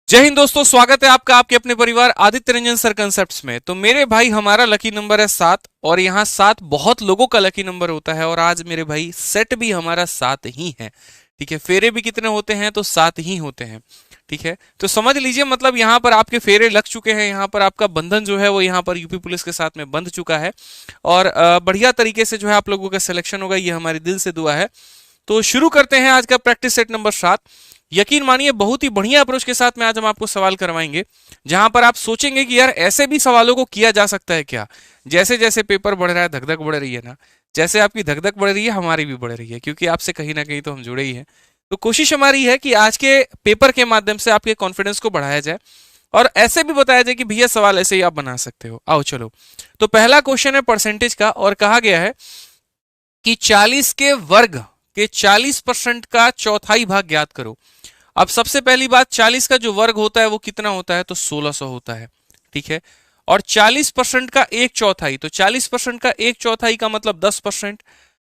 जय हिंद दोस्तों, स्वागत है आपका आपके अपने परिवार आदित्य रंजन सर कंसेप्ट्स में। तो मेरे भाई हमारा लकी नंबर है 7 और यहाँ 7 बहुत लोगों का लकी नंबर होता है और आज मेरे भाई सेट भी हमारा 7 ही है। ठीक है, फेरे भी कितने होते हैं तो 7 ही होते हैं। ठीक है, तो समझ लीजिए मतलब यहाँ पर आपके फेरे लग चुके हैं, यहाँ पर आपका बंधन जो है वो यहाँ पर यूपी पुलिस के साथ में बंध चुका है और बढ़िया तरीके से जो है आप लोगों का सिलेक्शन होगा, ये हमारी दिल से दुआ है। तो शुरू करते हैं आज का प्रैक्टिस सेट नंबर 7। यकीन मानिए बहुत ही बढ़िया अप्रोच के साथ में आज हम आपको सवाल करवाएंगे, जहां पर आप सोचेंगे कि यार ऐसे भी सवालों को किया जा सकता है क्या। जैसे जैसे पेपर बढ़ रहा है धक धक बढ़ रही है ना, जैसे आपकी धक धक बढ़ रही है हमारी भी बढ़ रही है, क्योंकि आपसे कहीं ना कहीं तो हम जुड़े ही हैं। तो कोशिश हमारी है कि आज के पेपर के माध्यम से आपके कॉन्फिडेंस को बढ़ाया जाए और ऐसे भी बताया जाए कि भैया सवाल ऐसे ही आप बना सकते हो। आओ चलो, तो पहला क्वेश्चन है परसेंटेज का और कहा गया है कि 40 के वर्ग के 40% का चौथाई भाग ज्ञात करो। अब सबसे पहली बात, 40 का जो वर्ग होता है वो कितना होता है तो 1600 होता है। ठीक है, और 40% का एक चौथाई, तो 40% का एक चौथाई का मतलब 10%।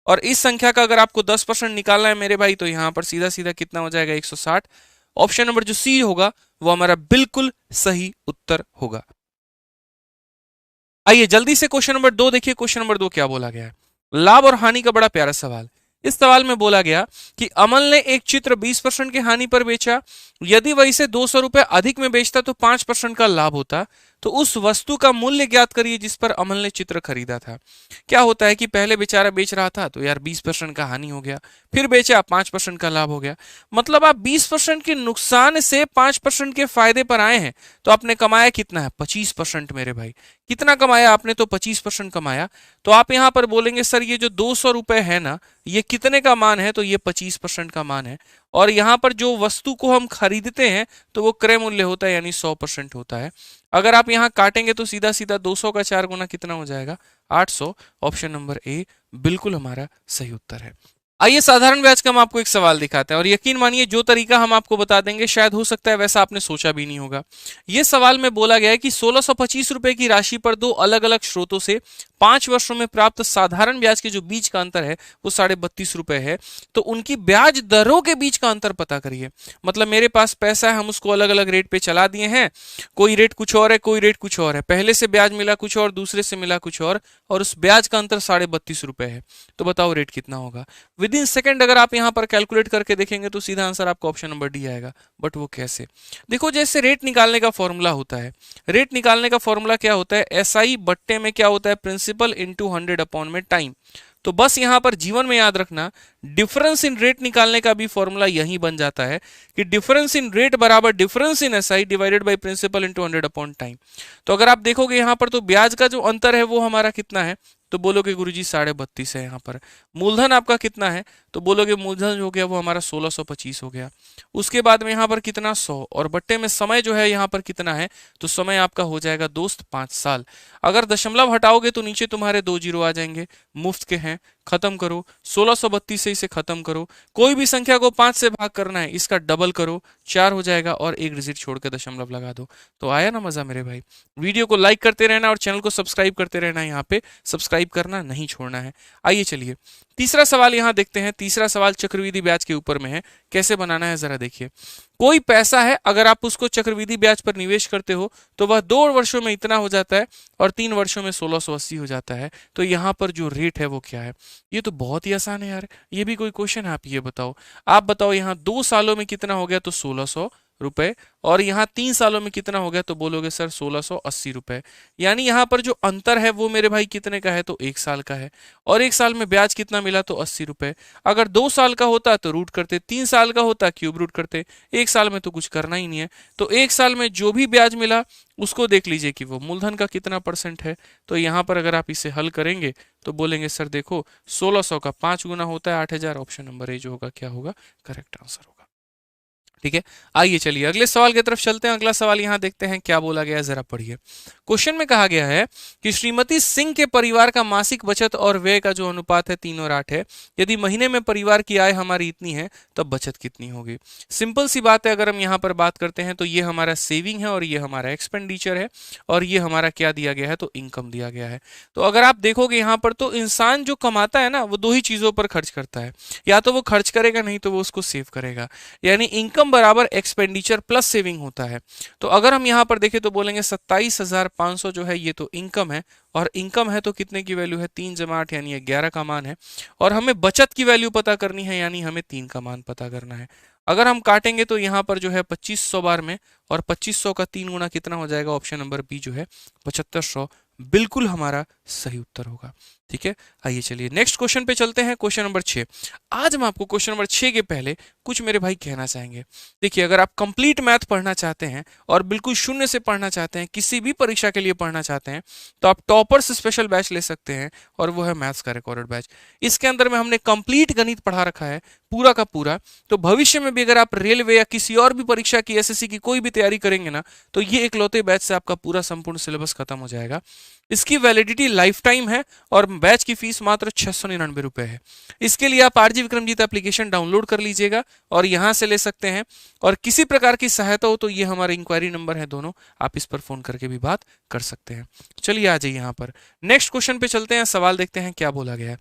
और इस संख्या का अगर आपको 10% निकालना है मेरे भाई, तो यहां पर सीधा सीधा कितना हो जाएगा 160। ऑप्शन नंबर जो सी होगा वो हमारा बिल्कुल सही उत्तर होगा। आइए जल्दी से क्वेश्चन नंबर 2 देखिए। क्वेश्चन नंबर 2 क्या बोला गया है, लाभ और हानि का बड़ा प्यारा सवाल। इस सवाल में बोला गया कि अमल ने एक चित्र 20% की हानि पर बेचा। यदि वह इसे 200 रुपए अधिक में बेचता तो 5% का लाभ होता। तो उस वस्तु का मूल्य ज्ञात करिए जिस पर अमल ने चित्र खरीदा था। क्या होता है कि पहले बेचारा बेच रहा था तो यार 20% का हानि हो गया, फिर बेचा 5% का लाभ हो गया। मतलब आप 20% के नुकसान से 5% के फायदे पर आए हैं। तो आपने कमाया कितना है 25% मेरे भाई। कितना कमाया आपने तो 25% कमाया। तो आप यहां पर बोलेंगे सर ये जो 200 रुपए है ना, ये कितने का मान है तो ये 25% का मान है। और यहां पर जो वस्तु को हम खरीदते हैं तो वो क्रय मूल्य होता है यानी 100% होता है। अगर आप यहां काटेंगे तो सीधा सीधा 200 का 4 गुना कितना हो जाएगा 800। ऑप्शन नंबर ए बिल्कुल हमारा सही उत्तर है। आइए साधारण ब्याज का हम आपको एक सवाल दिखाते हैं और यकीन मानिए जो तरीका हम आपको बता देंगे शायद हो सकता है वैसा आपने सोचा भी नहीं होगा। यह सवाल में बोला गया है कि 1625 रुपए की राशि पर दो अलग अलग स्रोतों से 5 वर्षों में प्राप्त साधारण ब्याज के जो बीच का अंतर है वो 32.5 रुपए है। तो उनकी ब्याज दरों के बीच का अंतर पता करिए। मतलब मेरे पास पैसा है, हम उसको अलग अलग रेट पे चला दिए हैं, कोई रेट कुछ और है कोई रेट कुछ और है, पहले से ब्याज मिला कुछ और दूसरे से मिला कुछ और उस ब्याज का अंतर 32.5 रुपए है। तो बताओ रेट कितना होगा। विद इन सेकेंड अगर आप यहां पर कैलकुलेट करके देखेंगे तो सीधा आंसर आपका ऑप्शन नंबर डी आएगा। बट वो कैसे, देखो जैसे रेट निकालने का फॉर्मूला होता है, रेट निकालने का फॉर्मूला क्या होता है, एसआई बट्टे में क्या होता है प्रिंसिपल इंटू 100 अपॉन में टाइम। तो बस यहां पर जीवन में याद रखना, डिफरेंस इन रेट निकालने का भी फॉर्मूला यही बन जाता है कि डिफरेंस इन रेट बराबर difference in SI divided by principal into 100 upon time. तो अगर आप देखोगे यहां पर तो ब्याज का जो अंतर है वो हमारा कितना है तो बोलोगे गुरुजी 32.5 है। यहाँ पर मूलधन आपका कितना है तो बोलोगे मूलधन जो हो गया वो हमारा 1625 हो गया। उसके बाद में यहाँ पर कितना 100 और बट्टे में समय जो है यहाँ पर कितना है तो समय आपका हो जाएगा दोस्त 5 साल। अगर दशमलव हटाओगे तो नीचे तुम्हारे 2 जीरो आ जाएंगे, मुफ्त के हैं, खत्म करो। 1632 से इसे खत्म करो, कोई भी संख्या को 5 से भाग करना है, इसका डबल करो, 4 हो जाएगा और एक डिजिट छोड़ के दशमलव लगा दो। तो आया ना मजा मेरे भाई। वीडियो को लाइक करते रहना और चैनल को सब्सक्राइब करते रहना, यहाँ पे सब्सक्राइब करना नहीं छोड़ना है। आइए चलिए तीसरा सवाल यहाँ देखते हैं। तीसरा सवाल चक्रवृद्धि ब्याज के ऊपर में है, कैसे बनाना है जरा देखिए। कोई पैसा है, अगर आप उसको चक्रवृद्धि ब्याज पर निवेश करते हो तो वह 2 वर्षों में इतना हो जाता है और 3 वर्षों में 1680 हो जाता है। तो यहाँ पर जो रेट है वो क्या है। ये तो बहुत ही आसान है यार, ये भी कोई क्वेश्चन है। आप ये बताओ, आप बताओ यहाँ 2 सालों में कितना हो गया तो 1600 रुपए और यहाँ 3 सालों में कितना हो गया तो बोलोगे सर 1680 रुपए। यानी यहाँ पर जो अंतर है वो मेरे भाई कितने का है तो 1 साल का है और 1 साल में ब्याज कितना मिला तो 80 रुपए। अगर 2 साल का होता तो रूट करते, 3 साल का होता क्यूब रूट करते, 1 साल में तो कुछ करना ही नहीं है। तो 1 साल में जो भी ब्याज मिला उसको देख लीजिए कि वो मूलधन का कितना परसेंट है। तो यहाँ पर अगर आप इसे हल करेंगे तो बोलेंगे सर देखो 1600 का 5 गुना होता है 8000। ऑप्शन नंबर ए जो होगा क्या होगा करेक्ट आंसर होगा। ठीक है, आइए चलिए अगले सवाल की तरफ चलते हैं। अगला सवाल यहां देखते हैं क्या बोला गया है, जरा पढ़िए। क्वेश्चन में कहा गया है कि श्रीमती सिंह के परिवार का मासिक बचत और व्यय का जो अनुपात है 3 और 8 है। यदि महीने में परिवार की आय हमारी इतनी है तब बचत कितनी होगी। सिंपल सी बात है, अगर हम यहाँ पर बात करते हैं तो ये हमारा सेविंग है और ये हमारा एक्सपेंडिचर है और ये हमारा क्या दिया गया है तो इनकम दिया गया है। तो अगर आप देखोगे यहाँ पर तो इंसान जो कमाता है ना वो 2 ही चीजों पर खर्च करता है, या तो वो खर्च करेगा नहीं तो वो उसको सेव करेगा। यानी इनकम इनकम बराबर एक्सपेंडिचर प्लस सेविंग होता है। तो अगर हम यहाँ पर देखें तो बोलेंगे 27,500 जो है ये तो इनकम है, और इनकम है तो कितने की वैल्यू है 3 जमा 8 यानी 11 का मान है, और हमें बचत की वैल्यू पता करनी है यानी हमें 3 का मान पता करना है। अगर हम काटेंगे तो यहाँ पर जो है 2500 बार में, और 2500 का 3 गुना कितना हो जाएगा, ऑप्शन नंबर बी जो है 7500 बिल्कुल हमारा सही उत्तर होगा। ठीक है, आइए चलिए नेक्स्ट क्वेश्चन पे चलते हैं, क्वेश्चन नंबर 6। आज हम आपको क्वेश्चन नंबर 6 के पहले कुछ मेरे भाई कहना चाहेंगे। देखिए, अगर आप कंप्लीट मैथ पढ़ना चाहते हैं और बिल्कुल शून्य से पढ़ना चाहते हैं, किसी भी परीक्षा के लिए पढ़ना चाहते हैं, तो आप टॉपर्स स्पेशल बैच ले सकते हैं, और वो है मैथ्स का रिकॉर्डेड बैच। इसके अंदर में हमने कंप्लीट गणित पढ़ा रखा है पूरा का पूरा। तो भविष्य में भी अगर आप रेलवे या किसी और भी परीक्षा की, एसएससी की कोई भी तैयारी करेंगे ना, तो ये इकलौते बैच से आपका पूरा संपूर्ण सिलेबस खत्म हो जाएगा। इसकी वैलिडिटी लाइफ टाइम है, और बैच की फीस मात्र 699 रुपए है। इसके लिए आप आरजी विक्रमजीत एप्लीकेशन डाउनलोड कर लीजिएगा और यहां से ले सकते हैं। और किसी प्रकार की सहायता हो तो ये हमारे इंक्वायरी नंबर है दोनों, आप इस पर फोन करके भी बात कर सकते हैं। चलिए आ जाइए यहाँ पर नेक्स्ट क्वेश्चन पे चलते हैं, सवाल देखते हैं क्या बोला गया है।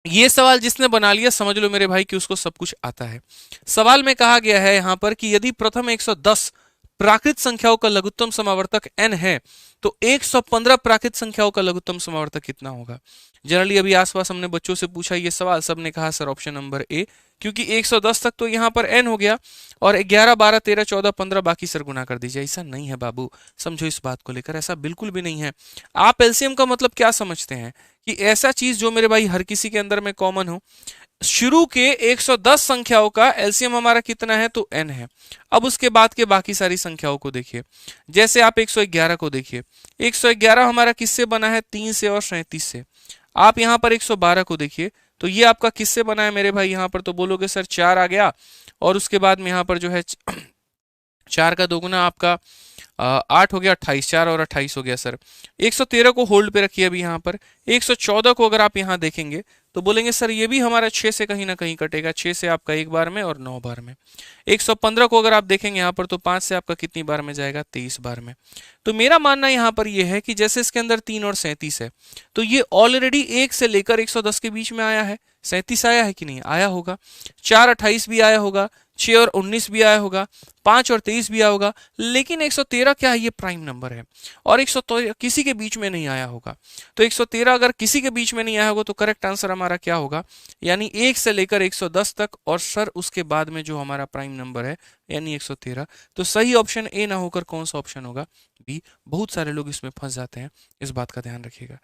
ये सवाल जिसने बना लिया समझ लो मेरे भाई कि उसको सब कुछ आता है। सवाल में कहा गया है यहां पर कि यदि प्रथम 110 प्राकृत संख्याओं का लघुत्तम समावर्तक n है, तो 115 प्राकृत संख्याओं का लघुत्तम समावर्तक कितना होगा। जनरली अभी आसपास हमने बच्चों से पूछा ये सवाल, सबने कहा सर ऑप्शन नंबर ए, क्योंकि 110 तक तो यहाँ पर n हो गया, और 11 12 13 14 15 बाकी सर गुना कर दीजिए। ऐसा नहीं है बाबू, समझो इस बात को लेकर, ऐसा बिल्कुल भी नहीं है। आप एलसीएम का मतलब क्या समझते हैं कि ऐसा चीज जो मेरे भाई हर किसी के अंदर में कॉमन हो। शुरू के 110 संख्याओं का एलसीएम हमारा कितना है, तो n है। अब उसके बाद के बाकी सारी संख्याओं को देखिए, जैसे आप 111 को देखिए, 111 हमारा किससे बना है, 3 से और 37 से। आप यहाँ पर 112 को देखिए, तो ये आपका किससे बना है मेरे भाई, यहाँ पर तो बोलोगे सर 4 आ गया, और उसके बाद में यहाँ पर जो है 4 का दोगुना आपका 8 हो गया, 28, 4 और 28 हो गया सर। 113 को होल्ड पे रखिए अभी यहाँ पर। 114 को अगर आप यहाँ देखेंगे तो बोलेंगे सर ये भी हमारा 6 से कहीं ना कहीं कटेगा, 6 से आपका 1 बार में और 9 बार में। 115 को अगर आप देखेंगे यहाँ पर तो 5 से आपका कितनी बार में जाएगा, 23 बार में। तो मेरा मानना यहाँ पर ये है कि जैसे इसके अंदर 3 और 37 है, तो ये ऑलरेडी 1 से लेकर 110 के बीच में आया है। 37 आया है कि नहीं, आया होगा। 4 28 भी आया होगा, 6 और 19 भी आया होगा, 5 और 23 भी आया होगा, लेकिन 113 क्या है, ये प्राइम नंबर है, और 113 किसी के बीच में नहीं आया होगा। तो 113 अगर किसी के बीच में नहीं आया होगा तो करेक्ट आंसर हमारा क्या होगा, यानी 1 से लेकर 110 तक, और सर उसके बाद में जो हमारा प्राइम नंबर है यानी 113। तो सही ऑप्शन ए ना होकर कौन सा ऑप्शन होगा, बी। बहुत सारे लोग इसमें फंस जाते हैं, इस बात का ध्यान रखिएगा।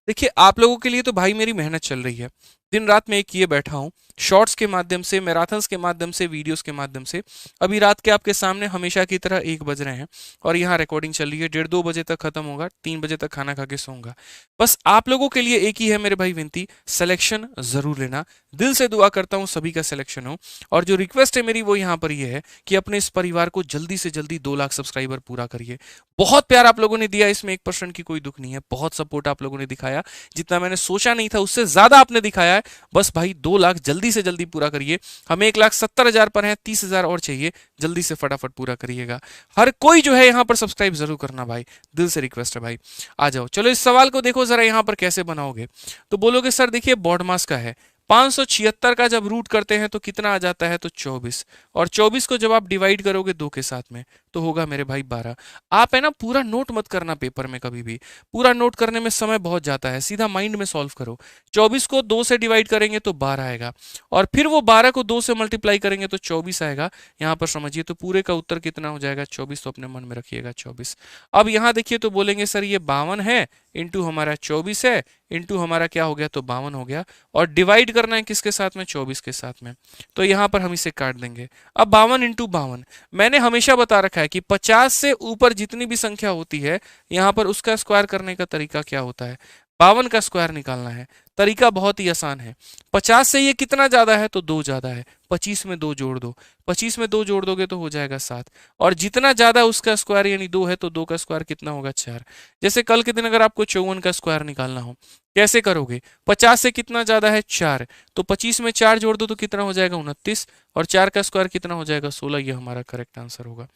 देखिए, आप लोगों के लिए तो भाई मेरी मेहनत चल रही है, दिन रात में किए बैठा हूं, शॉर्ट्स के माध्यम से, मैराथन्स के माध्यम से, वीडियोस के माध्यम से। अभी रात के आपके सामने हमेशा की तरह 1 बज रहे हैं, और यहाँ रिकॉर्डिंग चल रही है, 1:30 2 बजे तक खत्म होगा, 3 बजे तक खाना खा के सोऊंगा। बस आप लोगों के लिए एक ही है मेरे भाई विनती, सिलेक्शन जरूर लेना। दिल से दुआ करता हूँ सभी का सिलेक्शन हो, और जो रिक्वेस्ट है मेरी वो यहाँ पर ये है कि अपने इस परिवार को जल्दी से जल्दी 2 लाख सब्सक्राइबर पूरा करिए। बहुत प्यार आप लोगों ने दिया, इसमें 1% की कोई दुख नहीं है, बहुत सपोर्ट आप लोगों ने दिखाया, जितना मैंने सोचा नहीं था उससे ज्यादा आपने दिखाया है। बस भाई 2 लाख जल्दी से जल्दी पूरा करिए, हमें 1,70,000 पर है, 30,000 और चाहिए, जल्दी से फटाफट पूरा करिएगा। हर कोई जो है यहाँ पर सब्सक्राइब जरूर करना भाई, दिल से रिक्वेस्ट है भाई। आ जाओ, चलो इस सवाल को देखो जरा, यहाँ पर कैसे बनाओगे। तो बोलोगे सर देखिए बॉड मास का है, 576 का जब रूट करते हैं तो कितना आ जाता है, तो 24, और 24 को जब आप डिवाइड करोगे 2 के साथ में तो होगा मेरे भाई 12। आप है ना पूरा नोट मत करना पेपर में, कभी भी पूरा नोट करने में समय बहुत जाता है, सीधा माइंड में सॉल्व करो। 24 को 2 से डिवाइड करेंगे तो 12 आएगा, और फिर वो 12 को 2 से मल्टीप्लाई करेंगे तो 24 आएगा। यहाँ पर समझिए तो पूरे का उत्तर कितना हो जाएगा, 24। तो अपने मन में रखिएगा 24। अब यहाँ देखिए तो बोलेंगे सर ये 52 है, इंटू हमारा 24 है, इंटू हमारा क्या हो गया, तो 52 हो गया, और डिवाइड करना है किसके साथ में, 24 के साथ में। तो यहाँ पर हम इसे काट देंगे। अब 52 इंटू 52, मैंने हमेशा बता रखा है कि 50 से ऊपर जितनी भी संख्या होती है यहाँ पर उसका स्क्वायर करने का तरीका क्या होता है, 52 का स्क्वायर निकालना है। तरीका बहुत ही आसान है, 50 से ये कितना ज्यादा है, तो 2 ज्यादा है, 25 में 2 जोड़ दो, 25 में 2 जोड़ दोगे तो हो जाएगा 7, और जितना ज्यादा उसका स्क्वायर यानी 2 है तो 2 का स्क्वायर कितना होगा, 4। जैसे कल के दिन अगर आपको 54 का स्क्वायर निकालना हो, कैसे करोगे, 50 से कितना ज्यादा है, 4, तो 25 में 4 जोड़ दो तो कितना हो जाएगा, 29, और 4 का स्क्वायर कितना हो जाएगा, 16। ये हमारा करेक्ट आंसर होगा।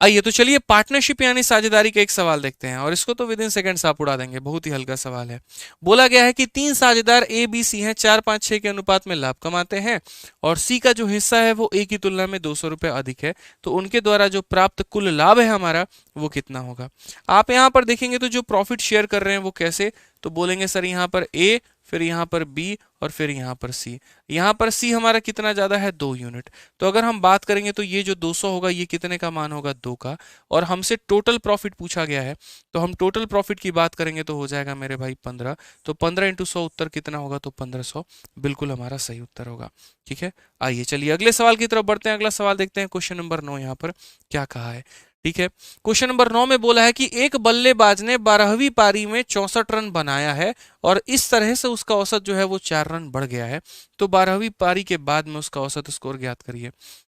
आइए तो चलिए पार्टनरशिप यानी साझेदारी का एक सवाल देखते हैं और इसको तो विद इन सेकंड्स आप उड़ा देंगे, बहुत ही हल्का सवाल है। बोला गया है कि तीन साझेदार ए बी सी हैं, 4 5 6 के अनुपात में लाभ कमाते हैं और सी का जो हिस्सा है वो ए की तुलना में 200 रुपए अधिक है, तो उनके द्वारा जो प्राप्त कुल लाभ है हमारा वो कितना होगा। आप यहाँ पर देखेंगे तो जो प्रॉफिट शेयर कर रहे हैं वो कैसे, तो बोलेंगे सर यहाँ पर ए, फिर यहाँ पर बी और फिर यहाँ पर सी। यहाँ पर सी हमारा कितना ज्यादा है, 2 यूनिट। तो अगर हम बात करेंगे तो ये जो 200 होगा ये कितने का मान होगा, 2 का। और हमसे टोटल प्रॉफिट पूछा गया है, तो हम टोटल प्रॉफिट की बात करेंगे तो हो जाएगा मेरे भाई 15। तो 15 इंटू 100 उत्तर कितना होगा, तो 1500 बिल्कुल हमारा सही उत्तर होगा। ठीक है, आइए चलिए अगले सवाल की तरफ बढ़ते हैं। अगला सवाल देखते हैं, क्वेश्चन नंबर 9 यहाँ पर क्या कहा है। ठीक है, क्वेश्चन नंबर 9 में बोला है कि एक बल्लेबाज ने 12वीं पारी में 64 रन बनाया है और इस तरह से उसका औसत जो है वो 4 रन बढ़ गया है, तो 12वीं पारी के बाद में उसका औसत स्कोर ज्ञात करिए।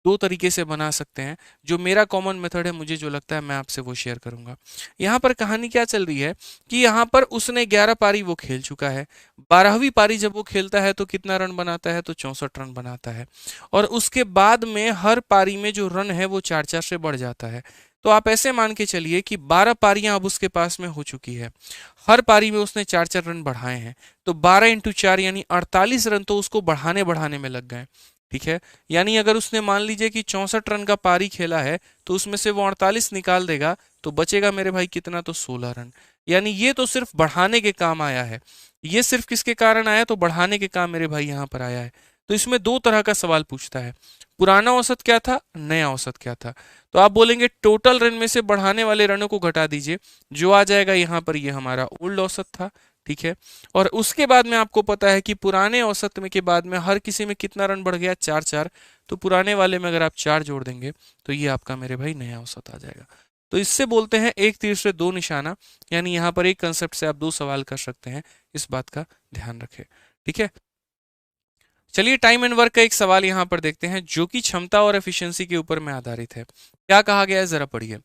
दो तरीके से बना सकते हैं, जो मेरा कॉमन मेथड है, मुझे जो लगता है मैं आपसे वो शेयर करूंगा। यहाँ पर कहानी क्या चल रही है कि यहाँ पर उसने 11 पारी वो खेल चुका है, 12वीं पारी जब वो खेलता है तो कितना रन बनाता है, तो 64 रन बनाता है और उसके बाद में हर पारी में जो रन है वो 4 4 से बढ़ जाता है। तो आप ऐसे मान के चलिए कि 12 पारियां अब उसके पास में हो चुकी है, हर पारी में उसने 4 4 रन बढ़ाए हैं, तो 12 इंटू 4 यानी 48 रन तो उसको बढ़ाने बढ़ाने में लग गए। ठीक है, यानी अगर उसने मान लीजिए कि 64 रन का पारी खेला है तो उसमें से वो 48 निकाल देगा तो बचेगा मेरे भाई कितना, तो 16 रन। यानी ये तो सिर्फ बढ़ाने के काम आया है, ये सिर्फ किसके कारण आया, तो बढ़ाने के काम मेरे भाई यहाँ पर आया है। तो इसमें दो तरह का सवाल पूछता है, पुराना औसत क्या था, नया औसत क्या था। तो आप बोलेंगे टोटल रन में से बढ़ाने वाले रनों को घटा दीजिए, जो आ जाएगा यहाँ पर ये हमारा ओल्ड औसत था। ठीक है, और उसके बाद में आपको पता है कि पुराने औसत में के बाद में हर किसी में कितना रन बढ़ गया, 4 4। तो पुराने वाले में अगर आप 4 जोड़ देंगे तो ये आपका मेरे भाई नया औसत आ जाएगा। तो इससे बोलते हैं एक तीर से दो निशाना, यानी यहाँ पर एक कंसेप्ट से आप दो सवाल कर सकते हैं, इस बात का ध्यान रखें। ठीक है, चलिए टाइम एंड वर्क का एक सवाल यहाँ पर देखते हैं जो कि क्षमता और एफिशिएंसी के ऊपर में आधारित है। क्या कहा गया है जरा पढ़िए।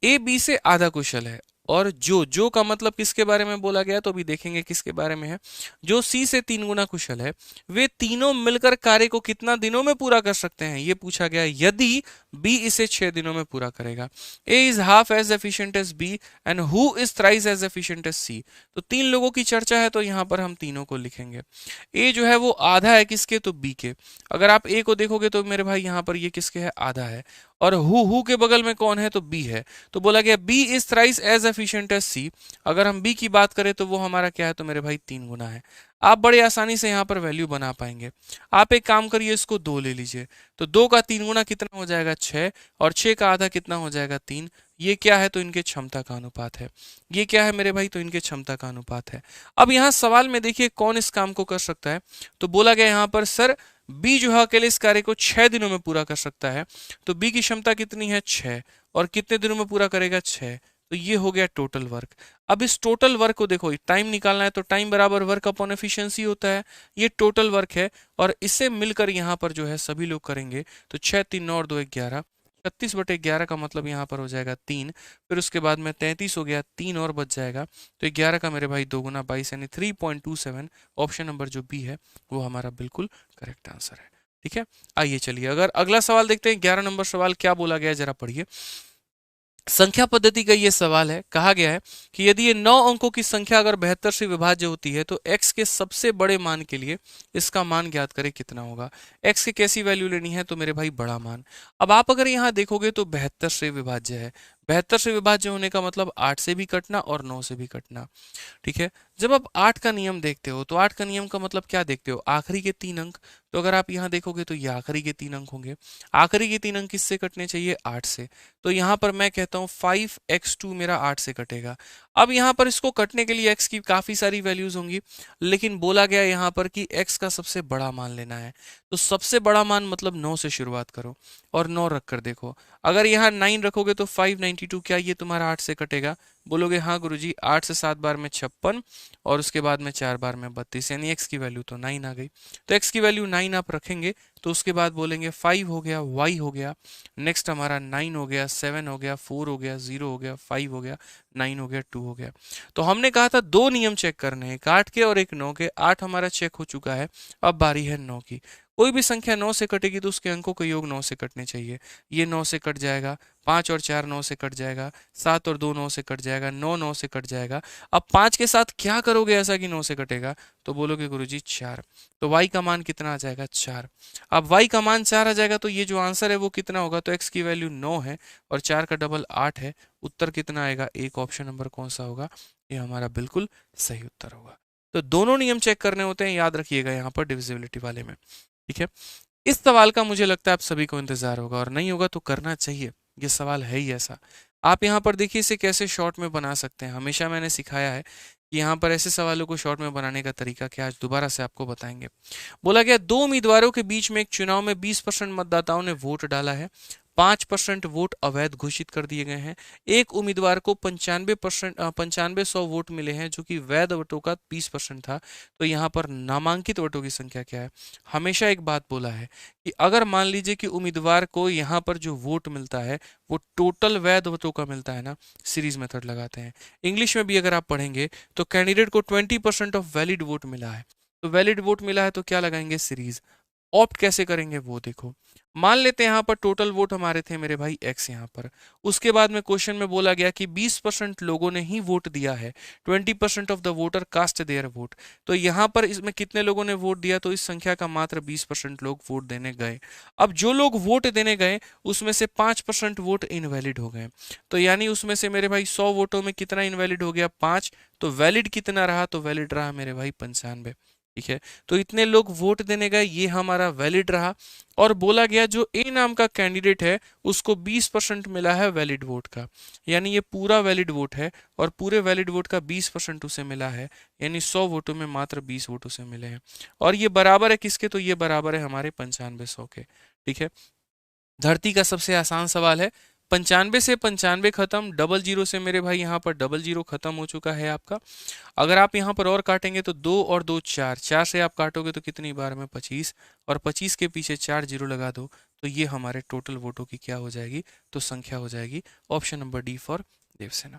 ए बी से आधा कुशल है और जो का मतलब किसके बारे में बोला गया, तो अभी देखेंगे किसके बारे में है। जो सी से 3 गुना कुशल है, वे तीनों मिलकर कार्य को कितना दिनों में पूरा कर सकते हैं, ये पूछा गया है, यदि बी इसे 6 दिनों में पूरा करेगा। A is half as efficient as B and who is thrice as efficient as C. तो 3 लोगों की चर्चा है तो यहाँ पर हम तीनों को लिखेंगे। ए जो है वो आधा है किसके, तो बी के। अगर आप ए को देखोगे तो मेरे भाई यहाँ पर ये किसके है, आधा है। और हु के बगल में कौन है, तो बी है। तो बोला गया B is thrice as efficient as C. अगर हम बी की बात करें तो वो हमारा क्या है, तो मेरे भाई 3 गुना है। आप बड़े आसानी से यहाँ पर वैल्यू बना पाएंगे। आप एक काम करिए, इसको 2 ले लीजिए, तो 2 का 3 गुना कितना हो जाएगा, 6, और 6 का आधा कितना हो जाएगा, 3। ये क्या है, तो इनके क्षमता का अनुपात है। ये क्या है मेरे भाई, तो इनके क्षमता का अनुपात है। अब यहाँ सवाल में देखिए कौन इस काम को कर सकता है, तो बोला गया यहाँ पर सर बी जो है अकेले इस कार्य को 6 दिनों में पूरा कर सकता है। तो बी की क्षमता कितनी है, 6, और कितने दिनों में पूरा करेगा, 6। तो ये हो गया टोटल वर्क। अब इस टोटल वर्क को देखो, टाइम निकालना है तो टाइम बराबर वर्क अपॉन एफिशिएंसी होता है, ये टोटल वर्क है। और इससे मिलकर यहाँ पर जो है सभी लोग करेंगे तो 6 3 9 और 2 11, 36/11 का मतलब यहाँ पर हो जाएगा 3। फिर उसके बाद में 33 हो गया, 3 और बच जाएगा, तो 11 का मेरे भाई 2 गुना 22 यानी 3.27। ऑप्शन नंबर जो बी है वो हमारा बिल्कुल करेक्ट आंसर है। ठीक है, आइए चलिए अगर अगला सवाल देखते हैं। 11 नंबर सवाल क्या बोला गया है जरा पढ़िए। संख्या पद्धति का ये सवाल है, कहा गया है कि यदि ये 9 अंकों की संख्या अगर 72 से विभाज्य होती है तो x के सबसे बड़े मान के लिए इसका मान ज्ञात करें कितना होगा। x की कैसी वैल्यू लेनी है, तो मेरे भाई बड़ा मान। अब आप अगर यहाँ देखोगे तो 72 से विभाज्य है, 72 से विभाज्य होने का मतलब 8 से भी कटना और 9 से भी कटना। ठीक है, जब आप 8 का नियम देखते हो तो 8 का नियम का मतलब क्या देखते हो, आखिरी के 3 अंक। तो अगर आप यहाँ देखोगे तो ये आखिरी के 3 अंक होंगे। आखिरी के 3 अंक किससे कटने चाहिए, 8 से। तो यहाँ पर मैं कहता हूँ 5x2 मेरा 8 से कटेगा। अब यहाँ पर इसको कटने के लिए x की काफी सारी वैल्यूज होंगी, लेकिन बोला गया यहाँ पर कि x का सबसे बड़ा मान लेना है। तो सबसे बड़ा मान मतलब 9 से शुरुआत करो और 9 रख कर देखो। अगर यहाँ 9 रखोगे तो 592, क्या ये तुम्हारा 8 से कटेगा, बोलोगे हाँ गुरुजी। 8 से 7 बार में 56 और उसके बाद में 4 बार में 32, यानी x की वैल्यू तो 9 आ गई। तो x की वैल्यू 9 आप रखेंगे तो उसके बाद बोलेंगे 5 हो गया, y हो गया, नेक्स्ट हमारा 9 हो गया, 7 हो गया, 4 हो गया, 0 हो गया, 5 हो गया, 9 हो गया, 2 हो गया। तो हमने कहा था 2 नियम चेक करने हैं, एक 8 के और एक 9 के। 8 हमारा चेक हो चुका है, अब बारी है 9 की। कोई भी संख्या 9 से कटेगी तो उसके अंकों का योग 9 से कटने चाहिए। ये 9 से कट जाएगा, 5 और 4 9 से कट जाएगा, 7 और 2 9 से कट जाएगा, 9 9 से कट जाएगा। अब 5 के साथ क्या करोगे ऐसा कि 9 से कटेगा, तो बोलोगे गुरुजी 4। तो y का मान कितना आ जाएगा, 4। अब y का मान 4 आ जाएगा तो ये जो आंसर है वो कितना होगा, तो x की वैल्यू 9 है और 4 का डबल 8 है। उत्तर कितना आएगा, एक। ऑप्शन नंबर कौन सा होगा, ये हमारा बिल्कुल सही उत्तर होगा। तो दोनों नियम चेक करने होते हैं, याद रखिएगा यहाँ पर डिविजिबिलिटी वाले में, ठीक है। इस सवाल का मुझे लगता है आप सभी को इंतजार होगा, और नहीं होगा तो करना चाहिए, ये सवाल है ही ऐसा। आप यहाँ पर देखिए इसे कैसे शॉर्ट में बना सकते हैं। हमेशा मैंने सिखाया है कि यहाँ पर ऐसे सवालों को शॉर्ट में बनाने का तरीका क्या, आज दोबारा से आपको बताएंगे। बोला गया 2 उम्मीदवारों के बीच में एक चुनाव में 20% मतदाताओं ने वोट डाला है, 5% वोट अवैध घोषित कर दिए गए हैं। एक उम्मीदवार को 95 वोट मिले हैं जो कि वैध वोटों का 20% था। तो यहाँ पर नामांकित वोटों की संख्या क्या है। हमेशा एक बात बोला है कि अगर मान लीजिए कि उम्मीदवार को यहाँ पर जो वोट मिलता है वो टोटल वैध वोटों का मिलता है ना, सीरीज मेथड लगाते हैं। इंग्लिश में भी अगर आप पढ़ेंगे तो कैंडिडेट को 20% ऑफ वैलिड वोट मिला है, तो वैलिड वोट मिला है तो क्या लगाएंगे, सीरीज। ऑप्ट कैसे करेंगे वो देखो। मान लेते हैं यहाँ पर टोटल वोट हमारे थे मेरे भाई x यहाँ पर। उसके बाद में क्वेश्चन में बोला गया कि 20% लोगों ने ही वोट दिया है, 20% of the voter cast their vote. तो यहाँ पर इसमें कितने लोगों ने वोट दिया, तो इस संख्या का मात्र 20% लोग वोट देने गए। अब जो लोग वोट देने गए उसमें से 5% वोट इनवैलिड हो गए। तो यानी उसमें से मेरे भाई 100 वोटों में कितना इनवैलिड हो गया, 5। तो वैलिड कितना रहा, तो वैलिड रहा मेरे भाई 95, ठीक है। तो इतने लोग वोट देने गए, ये हमारा वैलिड रहा। और बोला गया जो ए नाम का कैंडिडेट है उसको 20% मिला है वैलिड वोट का, यानी ये पूरा वैलिड वोट है और पूरे वैलिड वोट का 20% उसे मिला है, यानी 100 वोटों में मात्र 20 वोट उसे मिले हैं। और ये बराबर है किसके, तो ये बराबर है हमारे 95-100 के, ठीक है। धरती का सबसे आसान सवाल है। 95 से 95 खत्म, डबल जीरो से मेरे भाई यहाँ पर डबल जीरो खत्म हो चुका है आपका। अगर आप यहाँ पर और काटेंगे तो 2 और 2 4, 4 से आप काटोगे तो कितनी बार में 25, और 25 के पीछे 4 जीरो लगा दो तो ये हमारे टोटल वोटों की क्या हो जाएगी, तो संख्या हो जाएगी। Option number D for Devsena.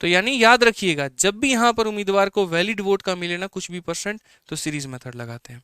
तो यानी याद रखिएगा जब भी यहाँ पर उम्मीदवार को वैलिड वोट का मिले ना कुछ भी परसेंट, तो सीरीज मेथड लगाते हैं।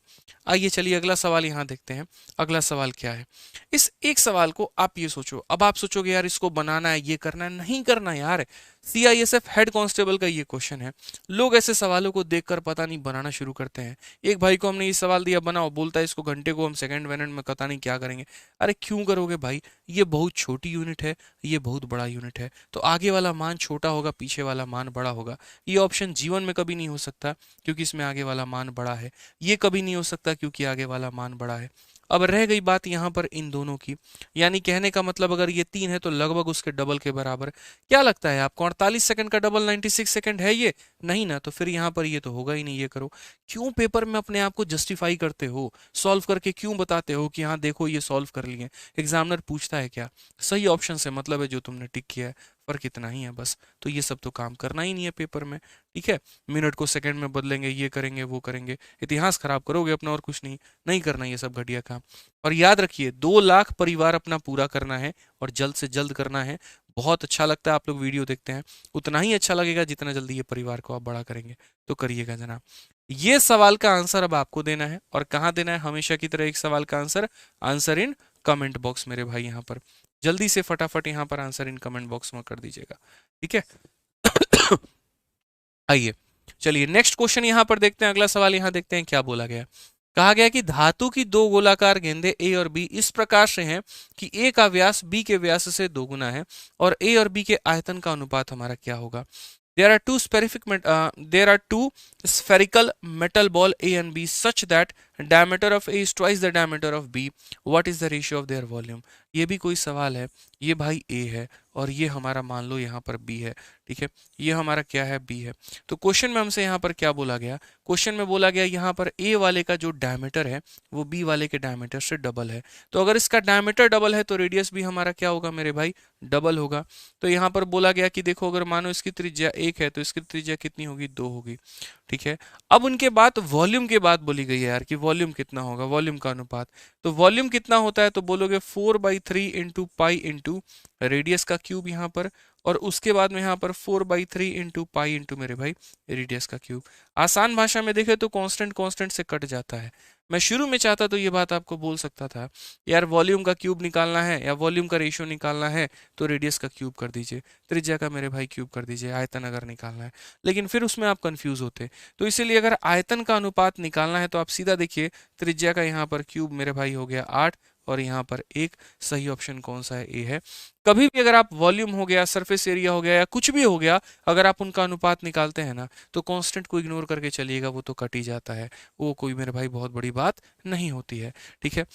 आइए चलिए अगला सवाल यहाँ देखते हैं। अगला सवाल क्या है, इस एक सवाल को आप ये सोचो। अब आप सोचोगे यार इसको बनाना है, ये करना है, नहीं करना यार। CISF हेड कांस्टेबल का ये क्वेश्चन है। लोग ऐसे सवालों को देखकर पता नहीं बनाना शुरू करते हैं। एक भाई को हमने ये सवाल दिया बनाओ, बोलता है इसको घंटे को हम सेकंड मिनट में पता नहीं क्या करेंगे। अरे क्यों करोगे भाई, ये बहुत छोटी यूनिट है, ये बहुत बड़ा यूनिट है, तो आगे वाला मान छोटा होगा, पीछे वाला मान बड़ा होगा। ये ऑप्शन जीवन में कभी नहीं हो सकता क्योंकि इसमें आगे वाला मान बड़ा है, ये कभी नहीं हो सकता क्योंकि आगे वाला मान बड़ा है। अब रह गई बात यहाँ पर इन दोनों की, यानी कहने का मतलब अगर ये 3 है तो लगभग उसके डबल के बराबर। क्या लगता है आपको 48 सेकंड का डबल 96 सेकंड है ये, नहीं ना, तो फिर यहाँ पर ये तो होगा ही नहीं। ये करो, क्यों पेपर में अपने आप को जस्टिफाई करते हो, सॉल्व करके क्यों बताते हो कि हाँ देखो ये सॉल्व कर लिए। एग्जामिनर पूछता है क्या, सही ऑप्शन से मतलब है जो तुमने टिक किया है, फर्क इतना ही है बस। तो ये सब तो काम करना ही नहीं है पेपर में, ठीक है। मिनट को सेकंड में बदलेंगे, ये करेंगे वो करेंगे, इतिहास खराब करोगे अपना, और कुछ नहीं, नहीं करना ये सब घटिया काम। और याद रखिए 2 लाख परिवार अपना पूरा करना है और जल्द से जल्द करना है। बहुत अच्छा लगता है आप लोग वीडियो देखते हैं, उतना ही अच्छा लगेगा जितना जल्दी ये परिवार को आप बड़ा करेंगे। तो करिएगा जनाब। ये सवाल का आंसर अब आपको देना है, और कहाँ देना है, हमेशा की तरह एक सवाल का answer, answer in comment box मेरे भाई। यहाँ पर जल्दी से फटाफट यहाँ पर आंसर इन कमेंट बॉक्स में कर दीजिएगा, ठीक है। आइए चलिए नेक्स्ट क्वेश्चन यहाँ पर देखते हैं। अगला सवाल यहाँ देखते हैं क्या बोला गया। कहा गया कि धातु की 2 गोलाकार गेंदें ए और बी इस प्रकार से हैं कि ए का व्यास बी के व्यास से 2 गुना है, और ए और बी के आयतन का अनुपात हमारा क्या होगा। There are two spherical metal ball A and B such that diameter of A is twice the diameter of B. What is the ratio of their volume? ये भी कोई सवाल है। ये भाई A है और ये हमारा मान लो यहाँ पर B है, ठीक है। ये हमारा क्या है, B है। तो क्वेश्चन में हमसे यहाँ पर क्या बोला गया, क्वेश्चन में बोला गया यहाँ पर A वाले का जो डायमीटर है वो B वाले के डायमीटर से डबल है। तो अगर इसका डायमीटर डबल है तो रेडियस भी हमारा क्या होगा मेरे भाई, डबल होगा। तो यहाँ पर बोला गया कि देखो अगर मानो इसकी त्रिज्या 1 है तो इसकी त्रिज्या कितनी होगी, 2 होगी, ठीक है। अब उनके बाद वॉल्यूम के बाद बोली गई है यार कि वॉल्यूम कितना होगा, वॉल्यूम का अनुपात। तो वॉल्यूम कितना होता है, तो बोलोगे 4/3 × π × इंटू रेडियस का क्यूब यहाँ पर, और उसके बाद में यहाँ पर 4/3 इंटू पाई इंटू मेरे भाई रेडियस का क्यूब। आसान भाषा में देखे तो कांस्टेंट कांस्टेंट से कट जाता है। मैं शुरू में चाहता तो ये बात आपको बोल सकता था, यार वॉल्यूम का क्यूब निकालना है या वॉल्यूम का रेशियो निकालना है तो रेडियस का क्यूब कर दीजिए, त्रिज्या का मेरे भाई क्यूब कर दीजिए, आयतन अगर निकालना है, लेकिन फिर उसमें आप कंफ्यूज होते। तो इसीलिए अगर आयतन का अनुपात निकालना है तो आप सीधा देखिए, त्रिज्या का यहाँ पर क्यूब मेरे भाई हो गया 8 और यहाँ पर 1। सही ऑप्शन कौन सा है? ए है। कभी भी अगर आप वॉल्यूम हो गया, सरफेस एरिया हो गया या कुछ भी हो गया, अगर आप उनका अनुपात निकालते हैं ना तो कांस्टेंट को इग्नोर करके चलिएगा, वो तो कट ही जाता है, वो कोई मेरे भाई बहुत बड़ी बात नहीं होती है। ठीक है,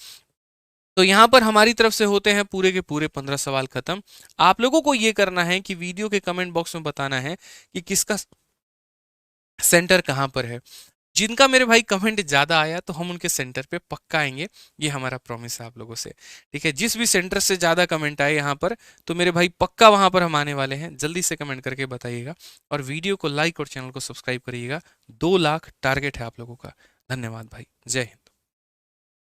तो यहाँ पर हमारी तरफ से होते हैं पूरे के पूरे 15 सवाल खत्म। आप लोगों को ये करना है कि वीडियो के कमेंट बॉक्स में बताना है कि किसका सेंटर कहाँ पर है। जिनका मेरे भाई कमेंट ज्यादा आया तो हम उनके सेंटर पे पक्का आएंगे, ये हमारा प्रॉमिस है आप लोगों से। ठीक है, जिस भी सेंटर से ज्यादा कमेंट आए यहाँ पर तो मेरे भाई पक्का वहां पर हम आने वाले हैं। जल्दी से कमेंट करके बताइएगा और वीडियो को लाइक और चैनल को सब्सक्राइब करिएगा। 2 लाख टारगेट है आप लोगों का। धन्यवाद भाई, जय हिंद।